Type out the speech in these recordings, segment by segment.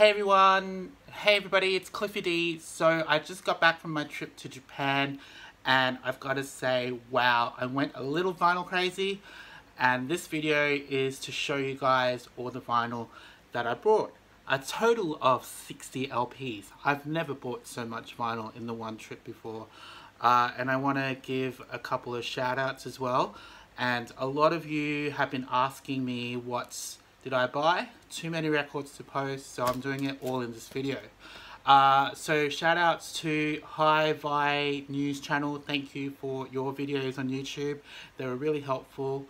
Hey everyone, hey everybody, it's Cliffy D. So I just got back from my trip to Japan and I've got to say, wow, I went a little vinyl crazy, and this video is to show you guys all the vinyl that I brought. A total of 60 LPs. I've never bought so much vinyl in the one trip before. And I want to give a couple of shout outs as well. And a lot of you have been asking me did I buy? Too many records to post, so I'm doing it all in this video. So shout outs to HiVinyl News channel. Thank you for your videos on YouTube. They were really helpful.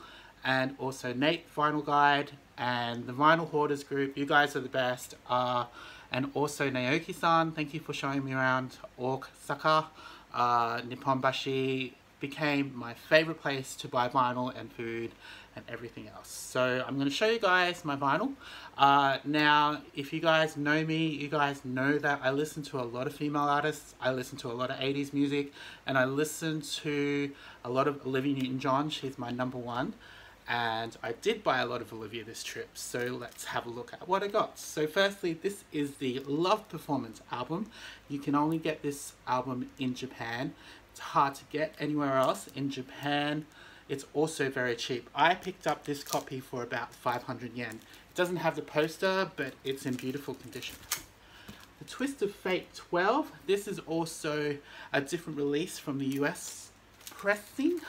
And also Nate Vinyl Guide and the Vinyl Hoarders Group. You guys are the best. And also Naoki-san, thank you for showing me around Osaka. Nipponbashi became my favorite place to buy vinyl and food and everything else. So I'm going to show you guys my vinyl. Now, if you guys know me, you guys know that I listen to a lot of female artists. I listen to a lot of 80s music, and I listen to a lot of Olivia Newton-John. She's my #1. And I did buy a lot of Olivia this trip, so let's have a look at what I got. So firstly, this is the Love Performance album. You can only get this album in Japan. It's hard to get anywhere else. In Japan, it's also very cheap. I picked up this copy for about 500 yen. It doesn't have the poster, but it's in beautiful condition. The Twist of Fate 12. This is also a different release from the US pressing.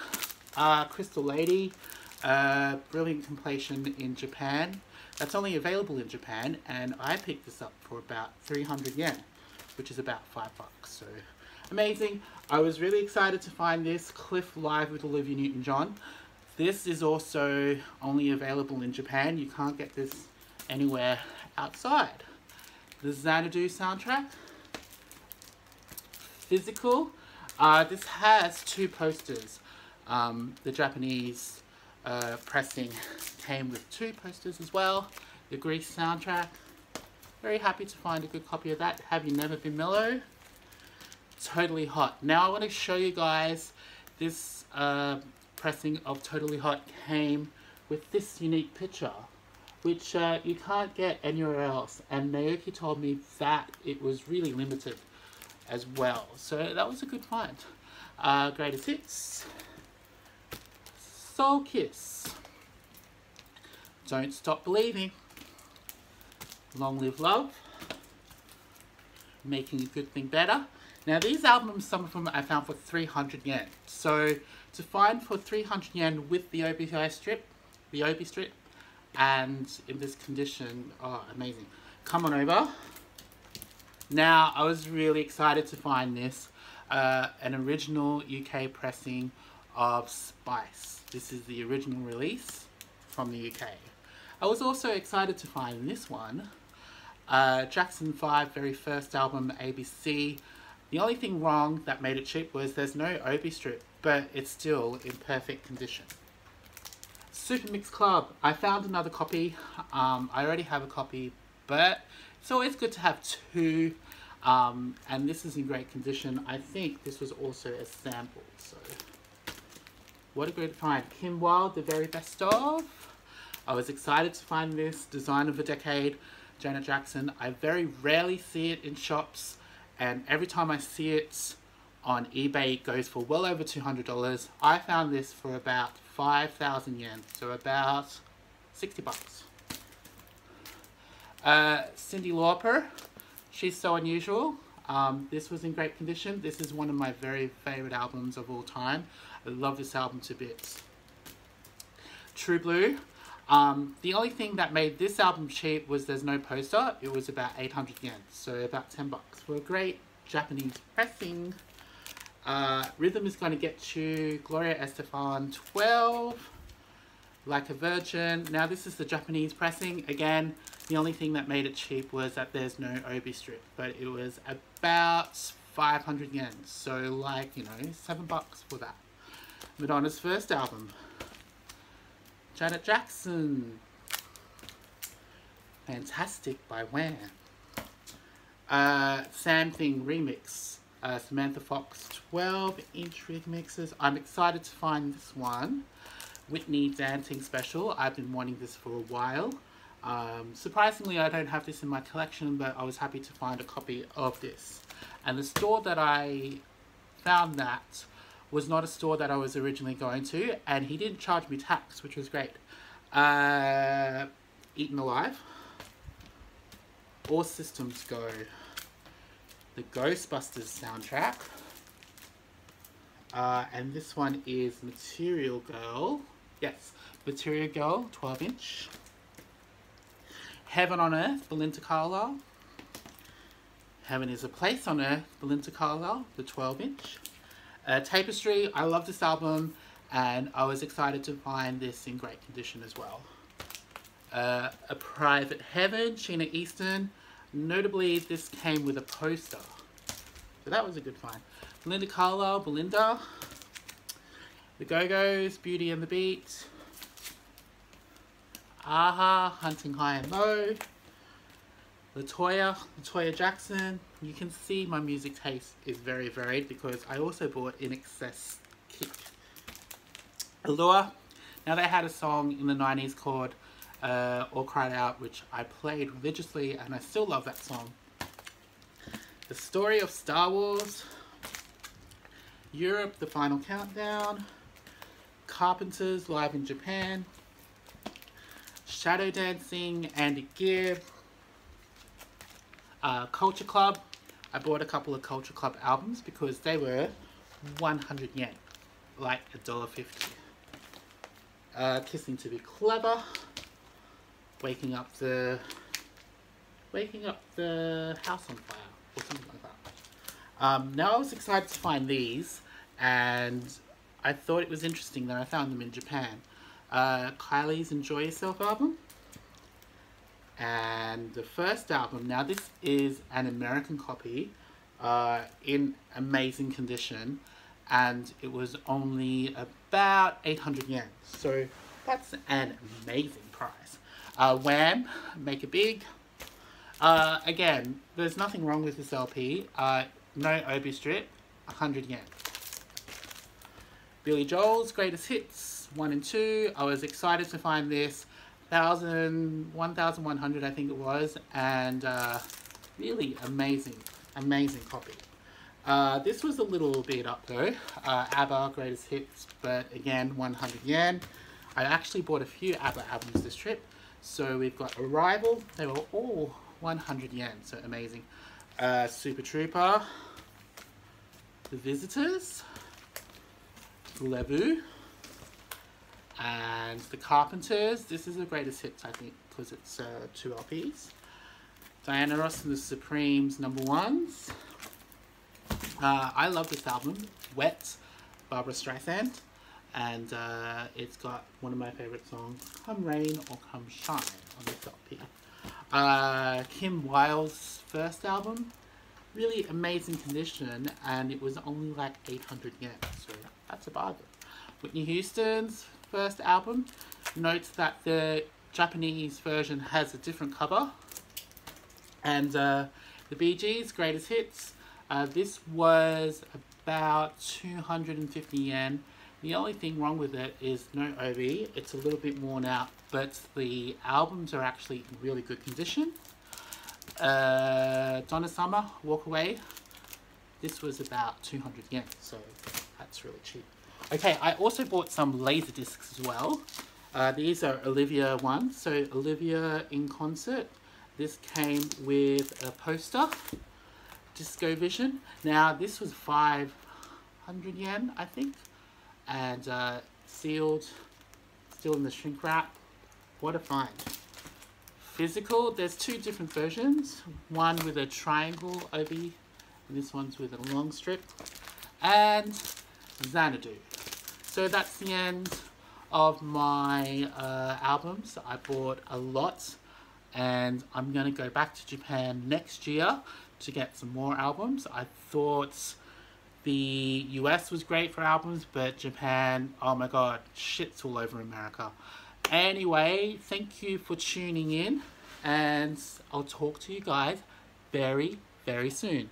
Crystal Lady. Brilliant compilation in Japan. That's only available in Japan, and I picked this up for about 300 yen, which is about $5. So amazing. I was really excited to find this Cliff Live with Olivia Newton-John. This is also only available in Japan. You can't get this anywhere outside. The Xanadu soundtrack. Physical. This has 2 posters. The Japanese pressing came with 2 posters as well. The Greece soundtrack. Very happy to find a good copy of that. Have You Never Been Mellow? Totally Hot. Now I want to show you guys this pressing of Totally Hot came with this unique picture, which you can't get anywhere else, and Naoki told me that it was really limited as well, so that was a good find. Greatest Hits. Soul Kiss. Don't Stop Believing. Long Live Love. Making a Good Thing Better. Now these albums, some of them I found for 300 yen. So to find for 300 yen with the OB strip, and in this condition, oh amazing. Come on over. Now I was really excited to find this, an original UK pressing of Spice. This is the original release from the UK. I was also excited to find this one, Jackson 5 very first album, ABC. The only thing wrong that made it cheap was there's no OB strip, but it's still in perfect condition. Super Mix Club. I found another copy. I already have a copy, but it's always good to have 2. And this is in great condition. I think this was also a sample, so what a great find. Kim Wilde, The Very Best Of. I was excited to find this. Design of the Decade, Janet Jackson. I very rarely see it in shops, and every time I see it on eBay, it goes for well over $200. I found this for about 5,000 yen, so about 60 bucks. Cyndi Lauper, She's So Unusual. This was in great condition. This is one of my very favorite albums of all time. I love this album to bits. True Blue. The only thing that made this album cheap was there's no poster. It was about 800 yen, so about 10 bucks for a great Japanese pressing. Rhythm Is Gonna Get You, Gloria Estefan 12, Like a Virgin. Now this is the Japanese pressing. Again, the only thing that made it cheap was that there's no OB strip, but it was about 500 yen, so like, you know, 7 bucks for that. Madonna's first album. Janet Jackson. Fantastic by Wham. Sam Thing remix. Samantha Fox 12-inch remixes. I'm excited to find this one. Whitney Dancing Special. I've been wanting this for a while. Surprisingly, I don't have this in my collection, but I was happy to find a copy of this. And the store that I found that was not a store that I was originally going to, and he didn't charge me tax, which was great. Eaten Alive, All Systems Go, the Ghostbusters soundtrack, and this one is Material Girl. Yes, Material Girl, 12-inch. Heaven on Earth, Belinda Carlisle. Heaven is a Place on Earth, Belinda Carlisle, the 12-inch. Tapestry, I love this album, and I was excited to find this in great condition as well. A Private Heaven, Sheena Easton. Notably, this came with a poster, so that was a good find. Belinda Carlisle, Belinda. The Go-Go's, Beauty and the Beat. Aha, Hunting High and Low. Latoya Jackson. You can see my music taste is very varied because I also bought In Excess Kick. Allure. Now, they had a song in the 90s called All Cried Out, which I played religiously, and I still love that song. The Story of Star Wars. Europe, The Final Countdown. Carpenters, Live in Japan. Shadow Dancing, Andy Gibb. Culture Club. I bought a couple of Culture Club albums because they were 100 yen, like $1.50. Kissing to Be Clever. Waking up the House on Fire, or something like that. Now, I was excited to find these, and I thought it was interesting that I found them in Japan. Kylie's Enjoy Yourself album. And the first album, now this is an American copy in amazing condition, and it was only about 800 yen. So that's an amazing price. Wham! Make It Big. Again, there's nothing wrong with this LP. No obi strip, 100 yen. Billy Joel's Greatest Hits 1 and 2. I was excited to find this. 1,100 I think it was, and really amazing copy. This was a little bit up though. ABBA Greatest Hits, but again 100 yen. I actually bought a few ABBA albums this trip. So we've got Arrival, they were all 100 yen, so amazing. Super Trooper, The Visitors, Levu, and The Carpenters. This is the Greatest Hits, I think, because it's 2 LPs. Diana Ross and the Supremes #1s. I love this album, Wet, Barbara Streisand, and it's got one of my favourite songs, Come Rain or Come Shine, on this LP. Kim Wilde's first album, really amazing condition, and it was only like 800 yen, so that's a bargain. Whitney Houston's first album. Note that the Japanese version has a different cover. And the Bee Gees' Greatest Hits. This was about 250 yen. The only thing wrong with it is no obi. It's a little bit worn out, but the albums are actually in really good condition. Donna Summer, Walk Away. This was about 200 yen, so that's really cheap. Okay, I also bought some laser discs as well. These are Olivia ones. So Olivia in Concert. This came with a poster. Disco Vision. Now this was 500 yen, I think. And sealed, still in the shrink wrap. What a find. Physical, there's 2 different versions. One with a triangle obi, and this one's with a long strip. And Xanadu. So that's the end of my albums. I bought a lot, and I'm going to go back to Japan next year to get some more albums. I thought the US was great for albums, but Japan, oh my god, shit's all over America. Anyway, thank you for tuning in, and I'll talk to you guys very, very soon.